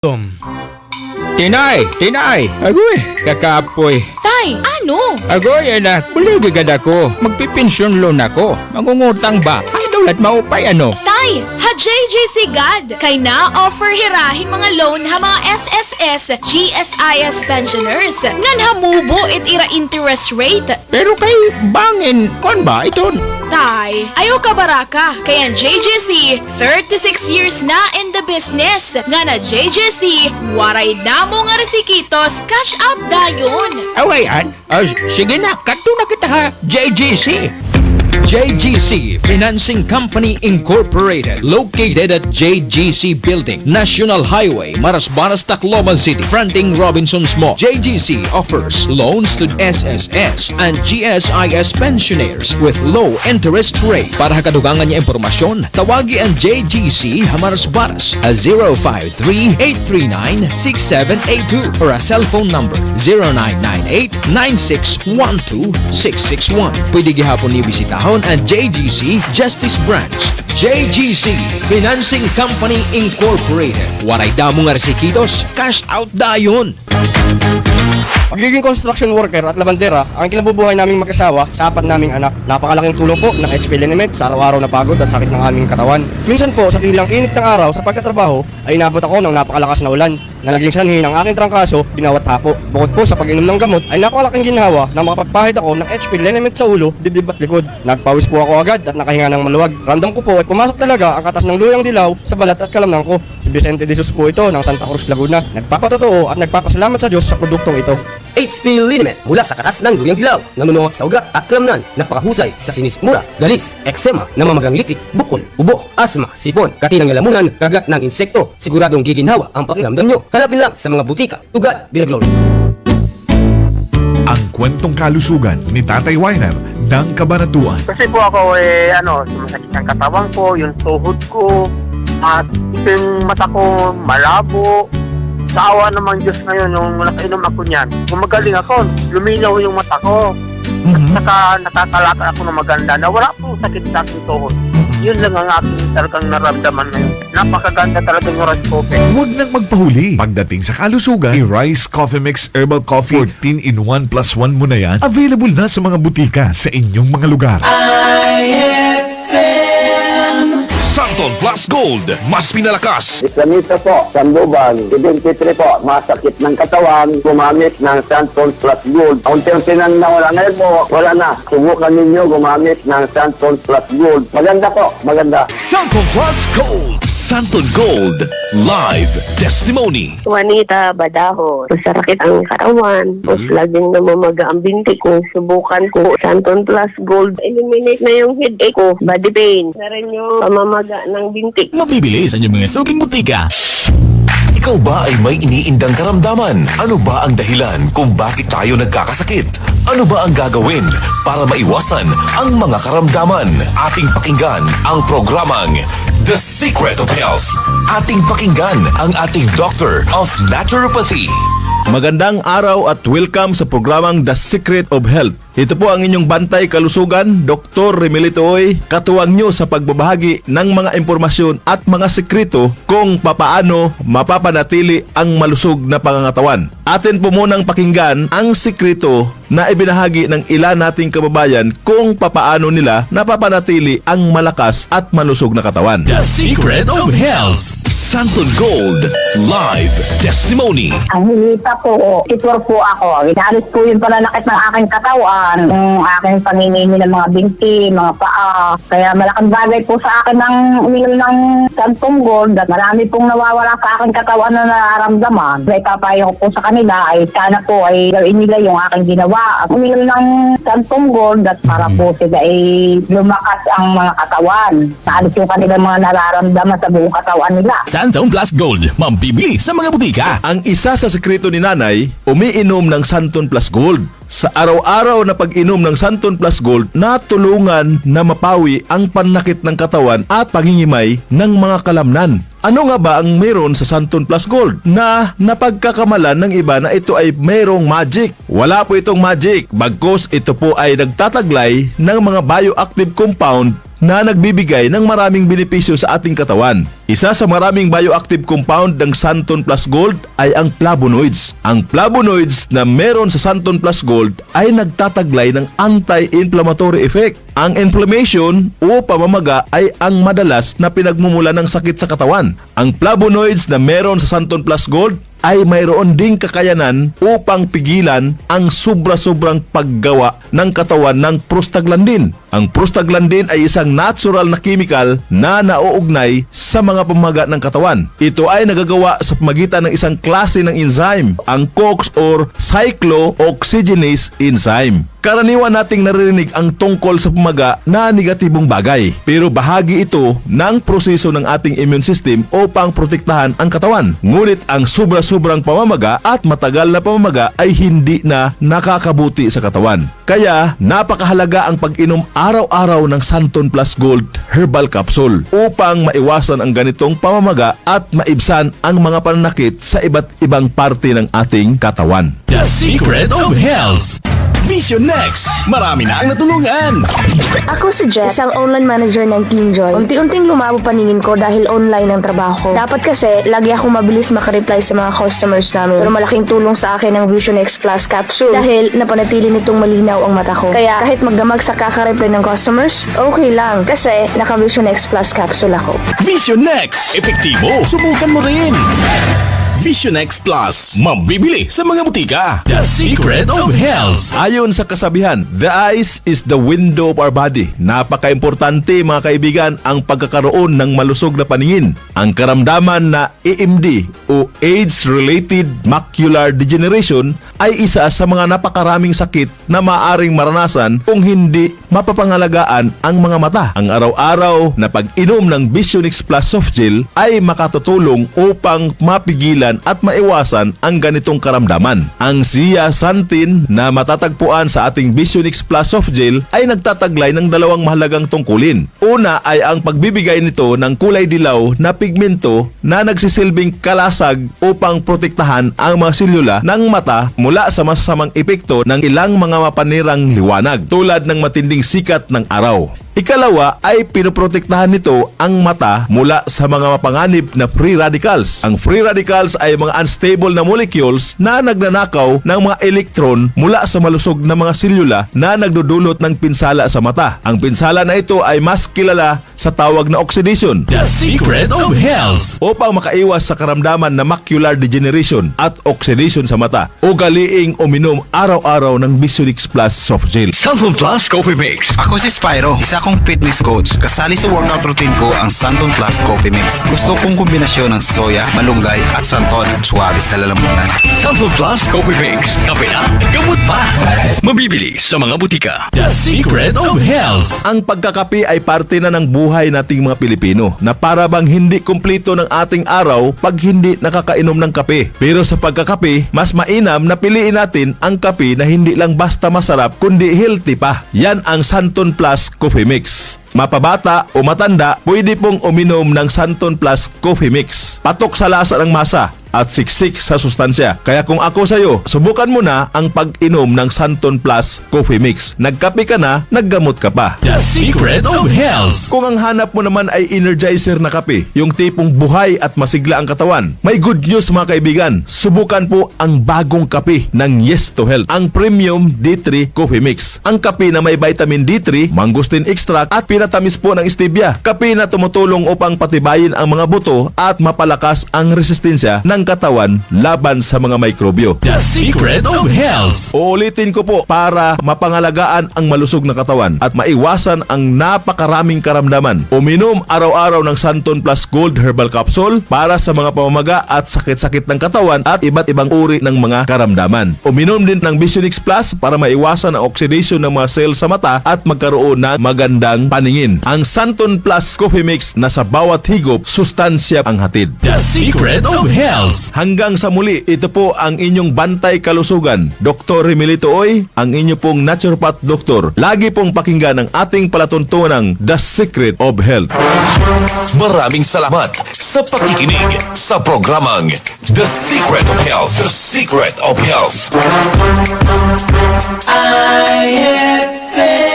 Tom. Tinay! Agoy, kakapoy. Tay, ano? Agoy, anak, buligigad ako. Magpipensyon loan ako. Mangungutang ba? Ay, daulat maupay ano? Tay, ha JJC God. Kay na offer hirahin mga loan ha mga SSS, GSIS pensioners. Ngan hamubo it ira interest rate. Pero kay bangin, kon ba ito? Tay, ayaw ka baraka. Kaya ang JJC, 36 years na in the business. Nga na JJC, waray na mo nga resikitos, cash out dayon. Awayan? Sige na, kato na kita ha, JGC. JGC Financing Company Incorporated, located at JGC Building, National Highway, Marasbanas, Tacloban City, fronting Robinson's Mall. JGC offers loans to SSS and GSIS pensioners with low interest rate. Para kadugangan niya impormasyon, tawagi ang JGC Marasbanas at 053-839-6782 or a cellphone number 0998-9612-661. Pwede gihapon ni bisitahon ang JGC Justice Branch. JGC Financing Company Incorporated. Waray damo nga resikitos, cash out dayon. Pagiging construction worker at labandera, ang kinabubuhay naming mag-asawa sa apat naming anak. Napakalaking tulong po ng HP Liniment sa araw-araw na pagod at sakit ng aming katawan. Minsan po sa tilang init ng araw sa pagtatrabaho ay inabot ako ng napakalakas na ulan na naging sanhi ng aking trangkaso binawat tapo. Bukod po sa pag-inom ng gamot ay napakalaking ginhawa na makapagpahid ako ng HP Liniment sa ulo, dibdib at likod. Nagpawis po ako agad at nakahinga ng maluwag. Random ko po ay pumasok talaga ang katas ng luyang dilaw sa balat at kalamnang ko. Si Vicente de Jesus po ito ng Santa Cruz, Laguna. Nagpapatotoo at nagpapasalamat sa Diyos sa produktong ito. HP Liniment mula sa katas ng luyang dilaw, nanunuot sa ugat at kalamnan, napakahusay sa sinismura, galis, eksema, namamagang litik, bukol, ubo, asma, sipon, katinang lalamunan, kagat ng insekto. Siguradong giginhawa ang pakiramdam nyo. Hanapin lang sa mga butika, Tugad, Bilaglory. Ang kwentong kalusugan ni Tatay Weiner ng Kabanatuan. Kasi po ako sumasakit ang katawan ko, yung tuhod ko, at yung mata ko malabo. Sa awa naman Diyos ngayon, nung nakainom ako niyan, gumagaling ako, luminaw yung mata ko. At saka nakakalakad ako ng maganda na wala po sakit sa aking tuhod. Yun lang ang aking talagang naramdaman ngayon. Napakaganda talaga yung rice coffee. Huwag nang magpahuli. Pagdating sa kalusugan, i-Rice Coffee Mix Herbal Coffee 14 in 1 plus 1 mo na yan. Available na sa mga butika sa inyong mga lugar. Santon Plus Gold, mas pinalakas. Islamita po, Sandoval, 23 po, masakit ng katawan, gumamit ng Santon Plus Gold. Unti-unti nang nawala. Ngayon po, wala na. Subukan ninyo gumamit ng Santon Plus Gold. Maganda po, maganda. Santon Plus Gold. Santon Gold, live testimony. Juanita Badaho. Masakit ang katawan. Tapos laging namamaga ang binti ko. Subukan ko Santon Plus Gold. Eliminate na yung headache ko. Body pain. Na rin yung pamamaga ng binti. Mabibili sa inyong mga suking butika. Ikaw ba ay may iniindang karamdaman? Ano ba ang dahilan kung bakit tayo nagkakasakit? Ano ba ang gagawin para maiwasan ang mga karamdaman? Ating pakinggan ang programang The Secret of Health. Ating pakinggan ang ating Doctor of Naturopathy. Magandang araw at welcome sa programang The Secret of Health. Ito po ang inyong bantay kalusugan, Dr. Remilito Oy, katuwang nyo sa pagbabahagi ng mga impormasyon at mga sekreto kung papaano mapapanatili ang malusog na pangangatawan. Atin po munang pakinggan ang sekreto na ibinahagi ng ilan nating kababayan kung papaano nila napapanatili ang malakas at malusog na katawan. The Secret of Health. Santon Gold, live testimony. Ang hinita po, titwar po ako. Inalis po yung pananakit ng aking katawan, yung aking panginimi ng mga binti, mga paa. Kaya malaking bagay po sa akin ng uminom ng Santon Gold at marami pong nawawala sa aking katawan na nararamdaman. Kaya ipapayo ko po sa kanila ay sana po ay gawin nila yung aking ginawa at uminom ng Santon Gold at para po sila ay lumakas ang mga katawan. Naalis yung kanilang mga nararamdaman sa buong katawan nila. Santon Plus Gold, mambibili sa mga butika. Ang isa sa sekreto ni Nanay, umiinom ng Santon Plus Gold. Sa araw-araw na pag-inom ng Santon Plus Gold, natulungan na mapawi ang panakit ng katawan at pangingimay ng mga kalamnan. Ano nga ba ang meron sa Santon Plus Gold na napagkakamalan ng iba na ito ay mayroong magic? Wala po itong magic, bagkus ito po ay nagtataglay ng mga bioactive compound na nagbibigay ng maraming benepisyo sa ating katawan. Isa sa maraming bioactive compound ng Santon Plus Gold ay ang flavonoids. Ang flavonoids na meron sa Santon Plus Gold ay nagtataglay ng anti-inflammatory effect. Ang inflammation o pamamaga ay ang madalas na pinagmumula ng sakit sa katawan. Ang flavonoids na meron sa Santon Plus Gold ay mayroon ding kakayanan upang pigilan ang sobra-sobrang paggawa ng katawan ng prostaglandin. Ang prostaglandin ay isang natural na chemical na nauugnay sa mga pamamaga ng katawan. Ito ay nagagawa sa pamagitan ng isang klase ng enzyme, ang COX or cyclooxygenase enzyme. Karaniwan nating naririnig ang tungkol sa pamaga na negatibong bagay, pero bahagi ito ng proseso ng ating immune system upang protektahan ang katawan. Ngunit ang sobra-sobrang pamamaga at matagal na pamamaga ay hindi na nakakabuti sa katawan. Kaya napakahalaga ang pag-inom araw-araw ng Santon Plus Gold Herbal Capsule upang maiwasan ang ganitong pamamaga at maibsan ang mga pananakit sa iba't ibang parte ng ating katawan. The Secret of Health. Vision Next. Marami na ang natulungan. Ako si Jess, isang online manager ng Team Joy. Unti-unting lumabo paningin ko dahil online ang trabaho ko. Dapat kasi, lagi akong mabilis makareply sa mga customers namin. Pero malaking tulong sa akin ang Vision X Plus Capsule dahil napanatili nitong malinaw ang mata ko. Kaya kahit magdamag sa kakareply ng customers, okay lang kasi naka Vision X Plus Capsule ako. Vision Next. Epektibo. Subukan mo rin. Vision X Plus. Mabibili sa mga butika. The Secret of Health. Ayon sa kasabihan, the eyes is the window of our body. Napaka-importante mga kaibigan ang pagkakaroon ng malusog na paningin. Ang karamdaman na AMD o Age-Related Macular Degeneration ay isa sa mga napakaraming sakit na maaaring maranasan kung hindi mapapangalagaan ang mga mata. Ang araw-araw na pag-inom ng Vision X Plus Soft Gel ay makatutulong upang mapigilan at maiwasan ang ganitong karamdaman. Ang zeaxanthin na matatagpuan sa ating Vision X Plus Soft Gel ay nagtataglay ng dalawang mahalagang tungkulin. Una ay ang pagbibigay nito ng kulay dilaw na pigmento na nagsisilbing kalasag upang protektahan ang mga selula ng mata mula sa masasamang epekto ng ilang mga mapanirang liwanag tulad ng matinding sikat ng araw. Ikalawa ay pinoprotektahan nito ang mata mula sa mga mapanganib na free radicals. Ang free radicals ay mga unstable na molecules na nagnanakaw ng mga electron mula sa malusog na mga selula na nagdudulot ng pinsala sa mata. Ang pinsala na ito ay mas kilala sa tawag na oxidation. The Secret of Health. Upang makaiwas sa karamdaman na macular degeneration at oxidation sa mata, ugaliing uminom araw-araw ng Vision X Plus Soft Gel. Santon Plus Coffee Mix. Ako si Spyro, isa akong fitness coach. Kasali sa workout routine ko ang Santon Plus Coffee Mix. Gusto kong kombinasyon ng soya, malunggay at santon. Suwabe sa lalamunan. Santon Plus Coffee Mix. Kape na, gamot pa. Mabibili sa mga butika. The Secret of Health. Ang pagkakape ay parte na ng buhay nating mga Pilipino na para bang hindi kumplito ng ating araw pag hindi nakakainom ng kape. Pero sa pagkakape, mas mainam na piliin natin ang kape na hindi lang basta masarap kundi healthy pa. Yan ang Santon Plus Coffee Mix. Mapabata o matanda, pwede pong uminom ng Santon Plus Coffee Mix. Patok sa lasa ng masa at siksik sa sustansya. Kaya kung ako sa'yo, subukan mo na ang pag-inom ng Santon Plus Coffee Mix. Nagkape ka na, naggamot ka pa. The Secret of Health. Kung ang hanap mo naman ay energizer na kape, yung tipong buhay at masigla ang katawan, may good news mga kaibigan. Subukan po ang bagong kape ng Yes to Health, ang Premium D3 Coffee Mix. Ang kape na may vitamin D3, mangosteen extract at pinatamis po ng stevia. Kape na tumutulong upang patibayin ang mga buto at mapalakas ang resistensya ng katawan laban sa mga mikrobyo. The Secret of Health. Uulitin ko po para mapangalagaan ang malusog na katawan at maiwasan ang napakaraming karamdaman. Uminom araw-araw ng Santon Plus Gold Herbal Capsule para sa mga pamamaga at sakit-sakit ng katawan at iba't ibang uri ng mga karamdaman. Uminom din ng Vision X Plus para maiwasan ang oxidation ng mga cells sa mata at magkaroon ng magandang paningin. Ang Santon Plus Coffee Mix na sa bawat higop, sustansya ang hatid. The Secret of Health. Hanggang sa muli, ito po ang inyong bantay kalusugan. Dr. Remilito Oy, ang inyo pong naturopath doktor. Lagi pong pakinggan ang ating palatuntunang The Secret of Health. Maraming salamat sa pakikinig sa programang The Secret of Health. The Secret of Health. I have